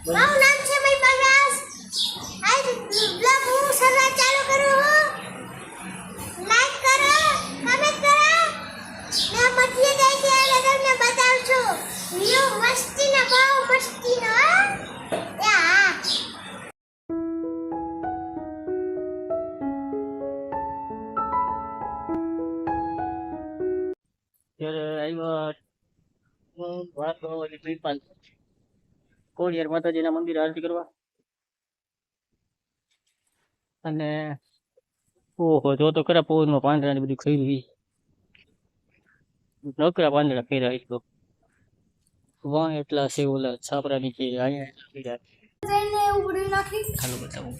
મારું નામ છે ભાઈ પ્રકાશ. આજ બ્લોગ હું શરૂઆત ચાલુ કરું હું. લાઈક કરો, કમેન્ટ કરો. ને મધ્ય જાય છે એટલે તમને બતાવું છું. વ્યૂ મસ્તીનો બહુ મસ્તીનો હો. યા ત્યારે આવ્યા હું વાત કરવાની પીપાલ કોળિયાર માતાજીના મંદિરે આરતી કરવા. અને ઓહો જો તો ખરા પવનમાં પાંદડા ને બધું ખાઈ નકરા પાંદડા ખાઈ રહ્યા તો વાહ એટલા છે ઓલા છાપરા નીચે અહીંયા ટ્રેને ઉડી નાખી. હાલો બતાવું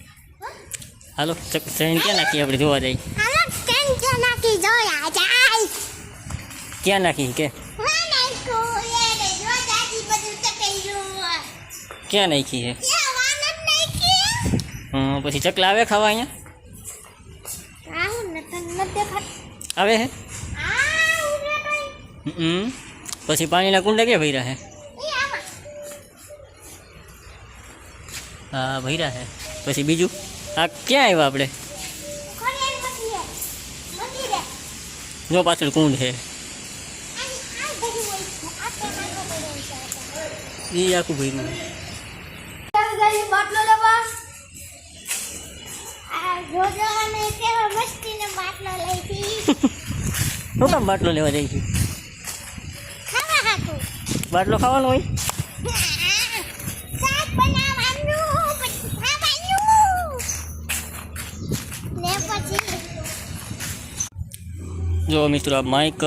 હાલો ટ્રેન ક્યાં નાખી આપણે જોવા જઈએ. હાલો ટ્રેન ક્યાં નાખી જોયા જાય. ક્યાં નાખી કે ક્યાં નાખી છે? પછી ચકલા આવે ખાવા અહીંયા આવે હે? પછી પાણીના કુંડા ક્યાં ભર્યા હે? હા ભર્યા હે. પછી બીજું આ ક્યાં આવ્યા આપણે? જો પાછળ કુંડ છે એ આખું ભર્યું છે. બાટલો લેવા જોજો અને કેવો મસ્તીનો બાટલો લઈ હતી. શું કામ બાટલો લેવા જાય છે? ખાવા હાટું. બાટલો ખાવાનો હોય? શાક બનાવવાનું પછી ખાવાનું ને પછી જો મિત્રો આ માઇક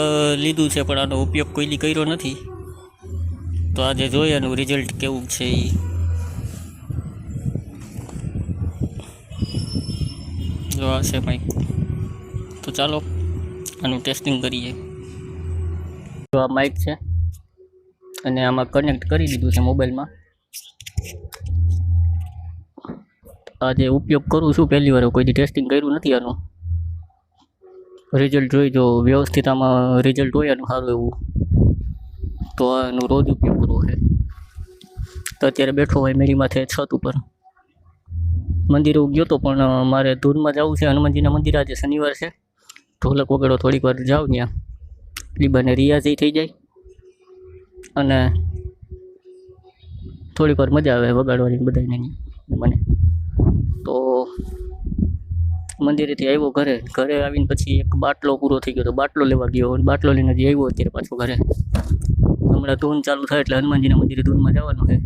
લીધું છે પણ આનો ઉપયોગ કોઈ દી કર્યો નથી, તો આજે જોઈએ આનું રિઝલ્ટ કેવું છે એ. જો આ છે માઇક, તો ચાલો આનું ટેસ્ટિંગ કરીએ. જો આ માઇક છે અને આમાં કનેક્ટ કરી દીધું છે મોબાઈલમાં. આજે ઉપયોગ કરું છું, પહેલી વાર કોઈ દી ટેસ્ટિંગ કર્યું નથી આનું. રિઝલ્ટ જોઈ જો વ્યવસ્થિત આમાં રિઝલ્ટ હોય આનું સારું એવું તો આનું રોજ ઉપયોગ કરવો છે. તો અત્યારે બેઠો હોય મેરી માથે છત ઉપર. મંદિરે ગયો તો પણ મારે ધૂનમાં જવું છે હનુમાનજીના મંદિરે. આજે શનિવાર છે, ઢોલક વગાડો થોડીક વાર જાઉં ત્યાં લીબાને રિયાઝ થઈ જાય અને થોડીક વાર મજા આવે વગાડવાની બધાને મને. તો મંદિરેથી આવ્યો ઘરે આવીને પછી એક બાટલો પૂરો થઈ ગયો તો બાટલો લેવા ગયો. બાટલો લઈને હજી આવ્યો અત્યારે પાછો ઘરે. હમણાં ધૂન ચાલુ થાય એટલે હનુમાનજીના મંદિરે ધૂનમાં જવાનું છે.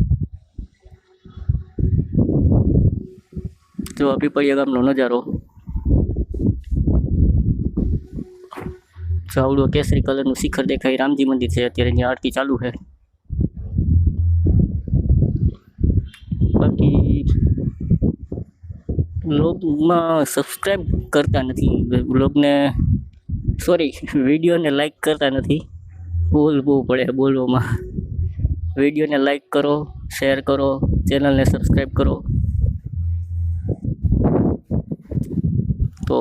જો આ પીપળિયા ગામનો નજારો. ચાવડો કેસરી કલરનું શિખર દેખાય, રામજી મંદિર છે અત્યારે ત્યાં આરતી ચાલુ છે. બાકી બ્લોગમાં સબસ્ક્રાઈબ કરતા નથી, બ્લોગને સોરી વિડીયોને લાઈક કરતા નથી. બોલવું પડે બોલવામાં. વિડીયોને લાઈક કરો, શેર કરો, ચેનલને સબસ્ક્રાઈબ કરો. તો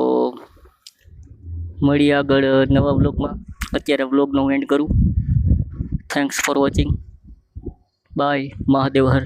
મળીએ આગળ નવા બ્લોગમાં. અત્યારે બ્લોગનો એન્ડ કરું. Thanks for watching. Bye. Mahadev Har.